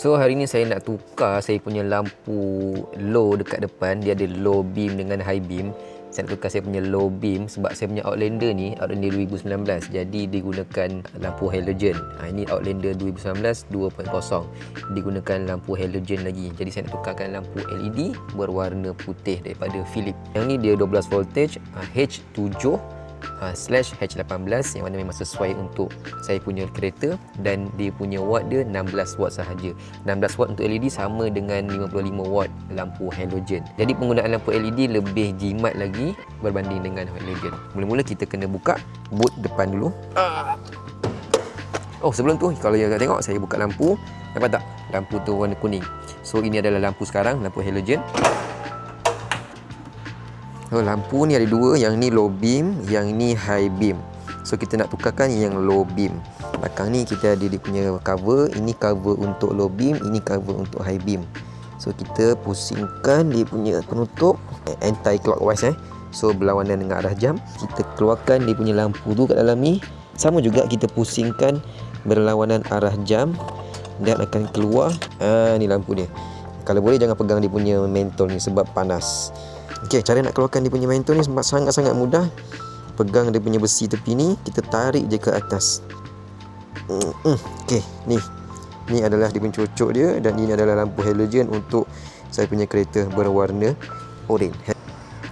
So hari ni saya nak tukar saya punya lampu low dekat depan. Dia ada low beam dengan high beam. Saya nak tukar saya punya low beam sebab saya punya Outlander ni Outlander 2019. Jadi digunakan lampu halogen. Ini Outlander 2019 2.0. Digunakan lampu halogen lagi. Jadi saya nak tukarkan lampu LED berwarna putih daripada Philips. Yang ni dia 12 voltage H7 /H18 yang mana memang sesuai untuk saya punya kereta, dan dia punya watt dia 16 watt sahaja. 16 watt untuk LED sama dengan 55 watt lampu halogen. Jadi penggunaan lampu LED lebih jimat lagi berbanding dengan halogen. Mula-mula kita kena buka boot depan dulu. Oh, sebelum tu kalau yang tengok saya buka lampu, nampak tak? Lampu tu warna kuning. So ini adalah lampu sekarang, lampu halogen. So, lampu ni ada dua, yang ni low beam, yang ni high beam. So kita nak tukarkan yang low beam. Belakang ni kita ada dia punya cover. Ini cover untuk low beam, ini cover untuk high beam. So kita pusingkan dia punya penutup anti clockwise So berlawanan dengan arah jam. Kita keluarkan dia punya lampu tu kat dalam ni. Sama juga kita pusingkan berlawanan arah jam dan akan keluar. Ni lampu dia. Kalau boleh jangan pegang dia punya mentol ni sebab panas. Okey, cara nak keluarkan dia punya mentol ni sangat-sangat mudah. Pegang dia punya besi tepi ni, kita tarik je ke atas. Okey, ni adalah dia punya cocok dia, dan ini adalah lampu halogen untuk saya punya kereta berwarna oranye.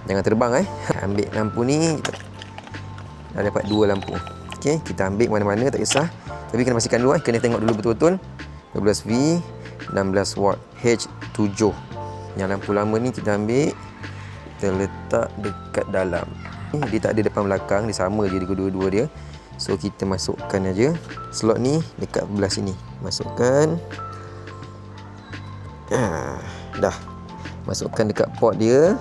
Jangan terbang Ambil lampu ni, kita dah dapat dua lampu. Okey, kita ambil mana-mana tak kisah. Tapi kena pastikan dulu kena tengok dulu betul-betul. 12V 16 watt H7. Yang lampu lama ni kita ambil, kita letak dekat dalam. Dia tak ada depan belakang, dia sama je dua-dua dia. So kita masukkan aja slot ni dekat belah sini. Masukkan. Dah. Masukkan dekat port dia.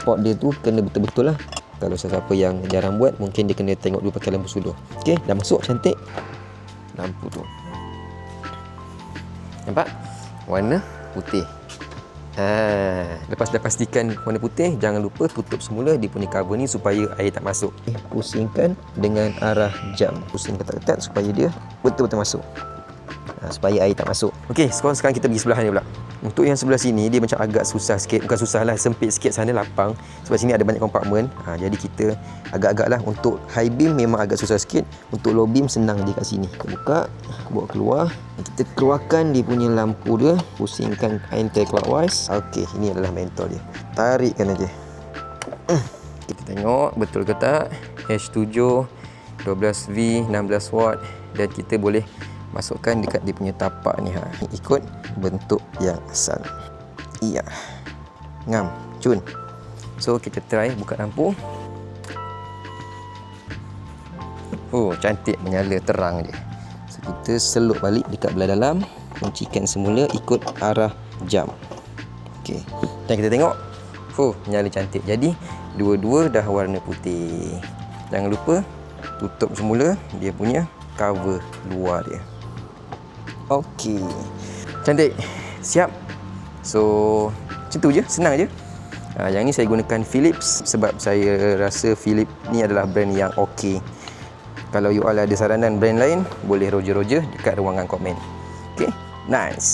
Port dia tu kena betul-betul lah. Kalau siapa yang jarang buat, mungkin dia kena tengok dulu pakai lampu suluh. Okey, dah masuk cantik lampu tu. Nampak? Warna putih. Lepas dah pastikan warna putih, jangan lupa tutup semula dia punya cover ni supaya air tak masuk. Pusingkan dengan arah jam. Pusing ketat-ketat supaya dia betul-betul masuk. Supaya air tak masuk. Okey, sekarang kita pergi sebelah ni pula. Untuk yang sebelah sini dia macam agak susah sikit. Bukan susah lah, sempit sikit, sana lapang. Sebab sini ada banyak kompartmen. Jadi kita agak-agak lah. Untuk high beam memang agak susah sikit. Untuk low beam senang je kat sini. Kita buka, bawa keluar. Kita keluarkan dia punya lampu dia. Pusingkan anti-clockwise. Okey, ini adalah mentol dia. Tarikkan aja. Kita tengok betul ke tak. H7 12V 16 watt. Dan kita boleh masukkan dekat dia punya tapak ni. Ikut bentuk yang asal. Iya. Ngam, cun. So kita try buka lampu. Oh, cantik, menyala terang dia. So kita seluk balik dekat belah dalam, kuncikan semula ikut arah jam. Okey. Dan kita tengok. Menyala cantik. Jadi dua-dua dah warna putih. Jangan lupa tutup semula dia punya cover luar dia. Okey. Cantik. Siap. So macam tu je, senang je. Yang ni saya gunakan Philips sebab saya rasa Philips ni adalah brand yang okey. Kalau you all ada saranan brand lain, boleh roger-roger dekat ruangan komen. Okey. Nice.